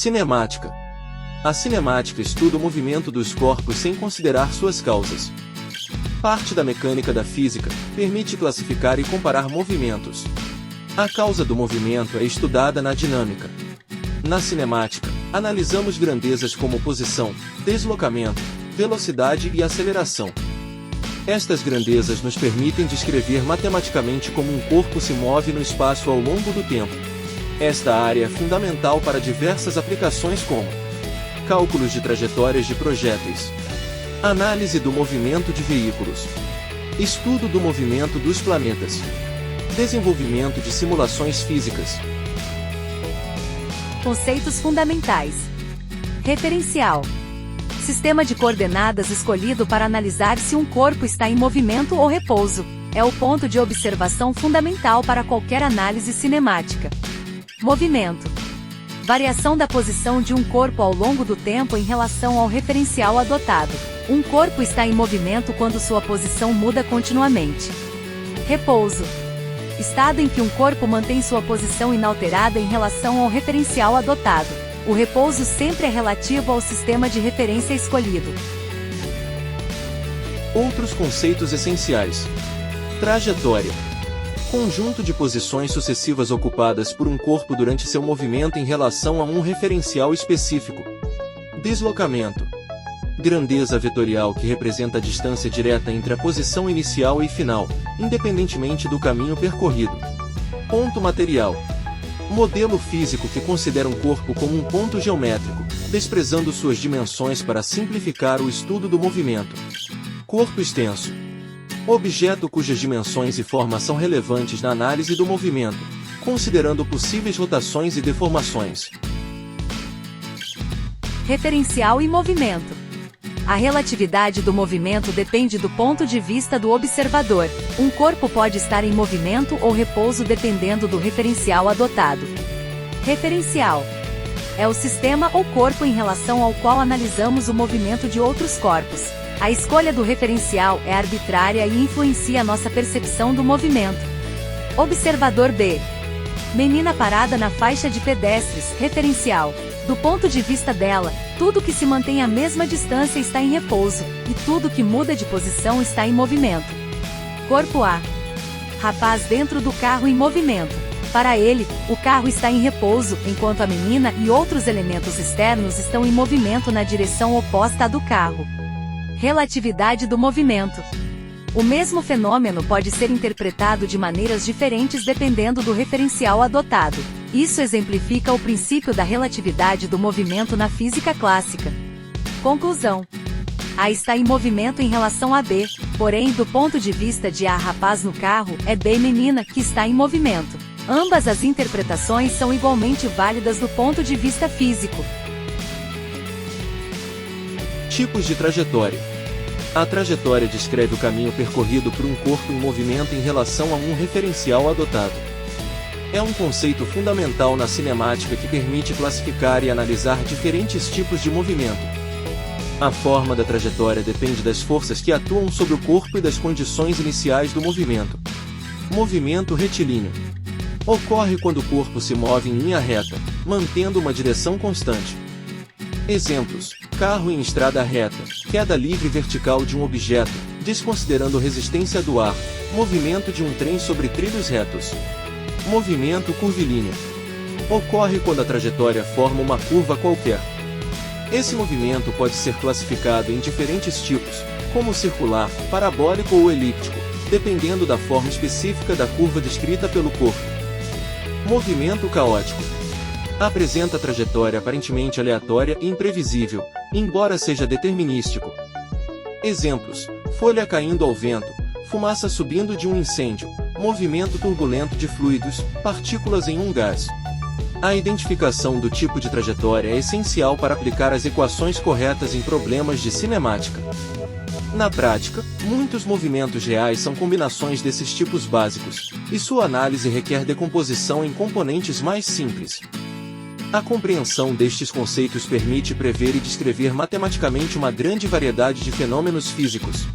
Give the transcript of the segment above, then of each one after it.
Cinemática. A cinemática estuda o movimento dos corpos sem considerar suas causas. Parte da mecânica da física, permite classificar e comparar movimentos. A causa do movimento é estudada na dinâmica. Na cinemática, analisamos grandezas como posição, deslocamento, velocidade e aceleração. Estas grandezas nos permitem descrever matematicamente como um corpo se move no espaço ao longo do tempo. Esta área é fundamental para diversas aplicações como cálculos de trajetórias de projéteis, análise do movimento de veículos, estudo do movimento dos planetas, desenvolvimento de simulações físicas. Conceitos fundamentais. Referencial. Sistema de coordenadas escolhido para analisar se um corpo está em movimento ou repouso. É o ponto de observação fundamental para qualquer análise cinemática. Movimento. Variação da posição de um corpo ao longo do tempo em relação ao referencial adotado. Um corpo está em movimento quando sua posição muda continuamente. Repouso. Estado em que um corpo mantém sua posição inalterada em relação ao referencial adotado. O repouso sempre é relativo ao sistema de referência escolhido. Outros conceitos essenciais. Trajetória. Conjunto de posições sucessivas ocupadas por um corpo durante seu movimento em relação a um referencial específico. Deslocamento. Grandeza vetorial que representa a distância direta entre a posição inicial e final, independentemente do caminho percorrido. Ponto material. Modelo físico que considera um corpo como um ponto geométrico, desprezando suas dimensões para simplificar o estudo do movimento. Corpo extenso. Objeto cujas dimensões e forma são relevantes na análise do movimento, considerando possíveis rotações e deformações. Referencial e movimento. A relatividade do movimento depende do ponto de vista do observador. Um corpo pode estar em movimento ou repouso dependendo do referencial adotado. Referencial. É o sistema ou corpo em relação ao qual analisamos o movimento de outros corpos. A escolha do referencial é arbitrária e influencia a nossa percepção do movimento. Observador B. Menina parada na faixa de pedestres, referencial. Do ponto de vista dela, tudo que se mantém à mesma distância está em repouso, e tudo que muda de posição está em movimento. Corpo A. Rapaz dentro do carro em movimento. Para ele, o carro está em repouso, enquanto a menina e outros elementos externos estão em movimento na direção oposta à do carro. Relatividade do movimento. O mesmo fenômeno pode ser interpretado de maneiras diferentes dependendo do referencial adotado. Isso exemplifica o princípio da relatividade do movimento na física clássica. Conclusão. A está em movimento em relação a B, porém, do ponto de vista de A rapaz no carro, é B menina que está em movimento. Ambas as interpretações são igualmente válidas do ponto de vista físico. Tipos de trajetória. A trajetória descreve o caminho percorrido por um corpo em movimento em relação a um referencial adotado. É um conceito fundamental na cinemática que permite classificar e analisar diferentes tipos de movimento. A forma da trajetória depende das forças que atuam sobre o corpo e das condições iniciais do movimento. Movimento retilíneo. Ocorre quando o corpo se move em linha reta, mantendo uma direção constante. Exemplos: carro em estrada reta, queda livre vertical de um objeto, desconsiderando resistência do ar, movimento de um trem sobre trilhos retos. Movimento curvilíneo. Ocorre quando a trajetória forma uma curva qualquer. Esse movimento pode ser classificado em diferentes tipos, como circular, parabólico ou elíptico, dependendo da forma específica da curva descrita pelo corpo. Movimento caótico. Apresenta trajetória aparentemente aleatória e imprevisível, embora seja determinístico. Exemplos: folha caindo ao vento, fumaça subindo de um incêndio, movimento turbulento de fluidos, partículas em um gás. A identificação do tipo de trajetória é essencial para aplicar as equações corretas em problemas de cinemática. Na prática, muitos movimentos reais são combinações desses tipos básicos, e sua análise requer decomposição em componentes mais simples. A compreensão destes conceitos permite prever e descrever matematicamente uma grande variedade de fenômenos físicos.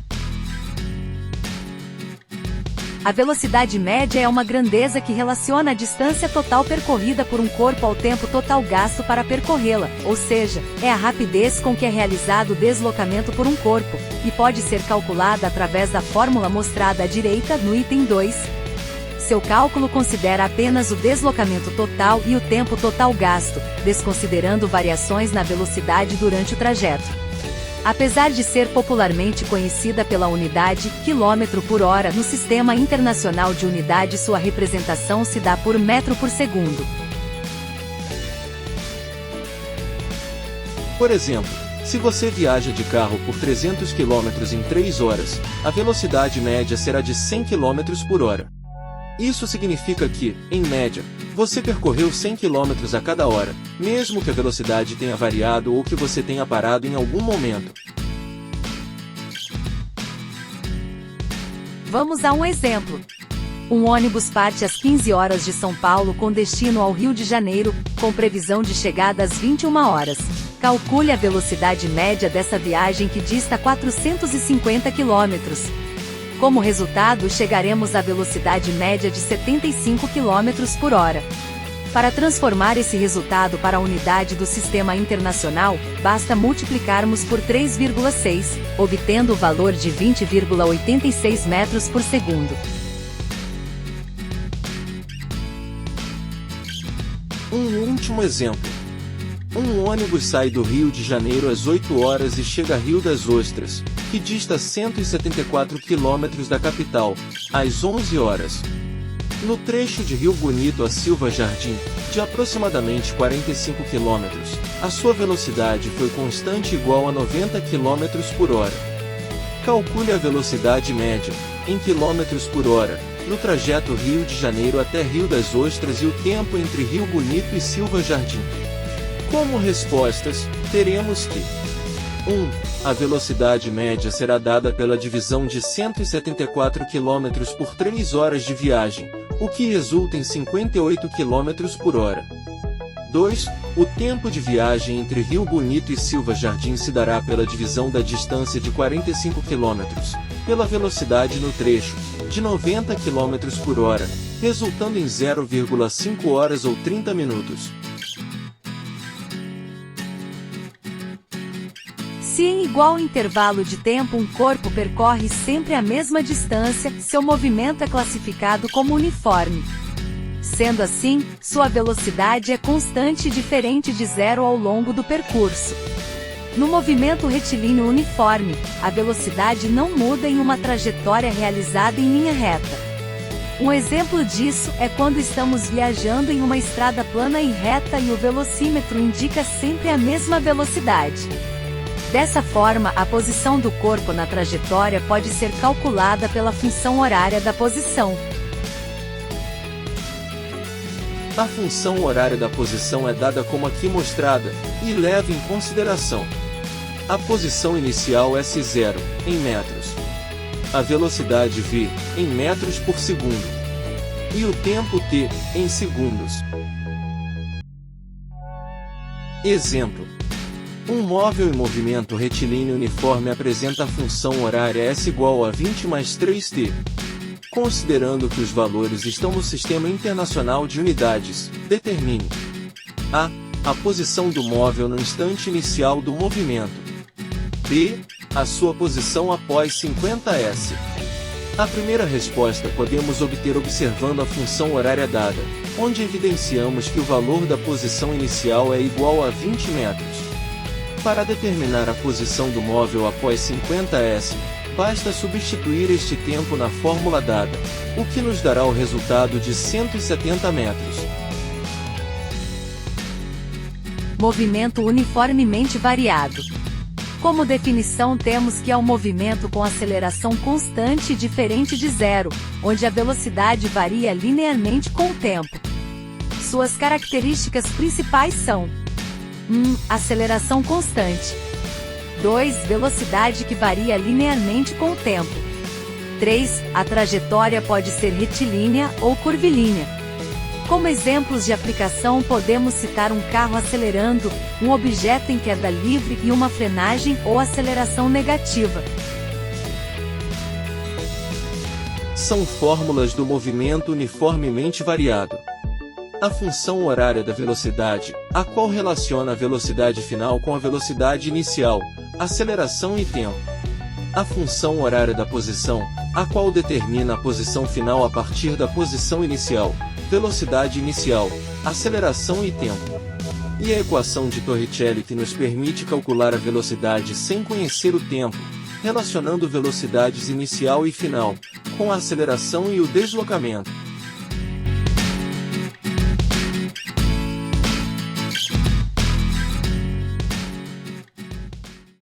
A velocidade média é uma grandeza que relaciona a distância total percorrida por um corpo ao tempo total gasto para percorrê-la, ou seja, é a rapidez com que é realizado o deslocamento por um corpo, e pode ser calculada através da fórmula mostrada à direita no item 2. Seu cálculo considera apenas o deslocamento total e o tempo total gasto, desconsiderando variações na velocidade durante o trajeto. Apesar de ser popularmente conhecida pela unidade quilômetro por hora no Sistema Internacional de Unidades, sua representação se dá por metro por segundo. Por exemplo, se você viaja de carro por 300 km em 3 horas, a velocidade média será de 100 km por hora. Isso significa que, em média, você percorreu 100 km a cada hora, mesmo que a velocidade tenha variado ou que você tenha parado em algum momento. Vamos a um exemplo. Um ônibus parte às 15 horas de São Paulo com destino ao Rio de Janeiro, com previsão de chegada às 21 horas. Calcule a velocidade média dessa viagem que dista 450 km. Como resultado, chegaremos à velocidade média de 75 km por hora. Para transformar esse resultado para a unidade do Sistema Internacional, basta multiplicarmos por 3,6, obtendo o valor de 20,86 metros por segundo. Um último exemplo. Um ônibus sai do Rio de Janeiro às 8 horas e chega a Rio das Ostras, que dista 174 km da capital, às 11 horas. No trecho de Rio Bonito a Silva Jardim, de aproximadamente 45 km, a sua velocidade foi constante igual a 90 km por hora. Calcule a velocidade média, em quilômetros por hora, no trajeto Rio de Janeiro até Rio das Ostras e o tempo entre Rio Bonito e Silva Jardim. Como respostas, teremos que 1. A velocidade média será dada pela divisão de 174 km por 3 horas de viagem, o que resulta em 58 km por hora. 2. O tempo de viagem entre Rio Bonito e Silva Jardim se dará pela divisão da distância de 45 km, pela velocidade no trecho, de 90 km por hora, resultando em 0,5 horas ou 30 minutos. Se em igual intervalo de tempo um corpo percorre sempre a mesma distância, seu movimento é classificado como uniforme. Sendo assim, sua velocidade é constante e diferente de zero ao longo do percurso. No movimento retilíneo uniforme, a velocidade não muda em uma trajetória realizada em linha reta. Um exemplo disso é quando estamos viajando em uma estrada plana e reta e o velocímetro indica sempre a mesma velocidade. Dessa forma, a posição do corpo na trajetória pode ser calculada pela função horária da posição. A função horária da posição é dada como aqui mostrada, e leva em consideração a posição inicial S0, em metros, a velocidade v, em metros por segundo, e o tempo t, em segundos. Exemplo. Um móvel em movimento retilíneo uniforme apresenta a função horária S igual a 20 mais 3t. Considerando que os valores estão no Sistema Internacional de Unidades, determine a. A posição do móvel no instante inicial do movimento. b. A sua posição após 50s. A primeira resposta podemos obter observando a função horária dada, onde evidenciamos que o valor da posição inicial é igual a 20 metros. Para determinar a posição do móvel após 50s, basta substituir este tempo na fórmula dada, o que nos dará o resultado de 170 metros. Movimento uniformemente variado. Como definição temos que é um movimento com aceleração constante e diferente de zero, onde a velocidade varia linearmente com o tempo. Suas características principais são: 1. Aceleração constante. 2. Velocidade que varia linearmente com o tempo. 3. A trajetória pode ser retilínea ou curvilínea. Como exemplos de aplicação podemos citar um carro acelerando, um objeto em queda livre e uma frenagem ou aceleração negativa. São fórmulas do movimento uniformemente variado. A função horária da velocidade, a qual relaciona a velocidade final com a velocidade inicial, aceleração e tempo. A função horária da posição, a qual determina a posição final a partir da posição inicial, velocidade inicial, aceleração e tempo. E a equação de Torricelli que nos permite calcular a velocidade sem conhecer o tempo, relacionando velocidades inicial e final, com a aceleração e o deslocamento.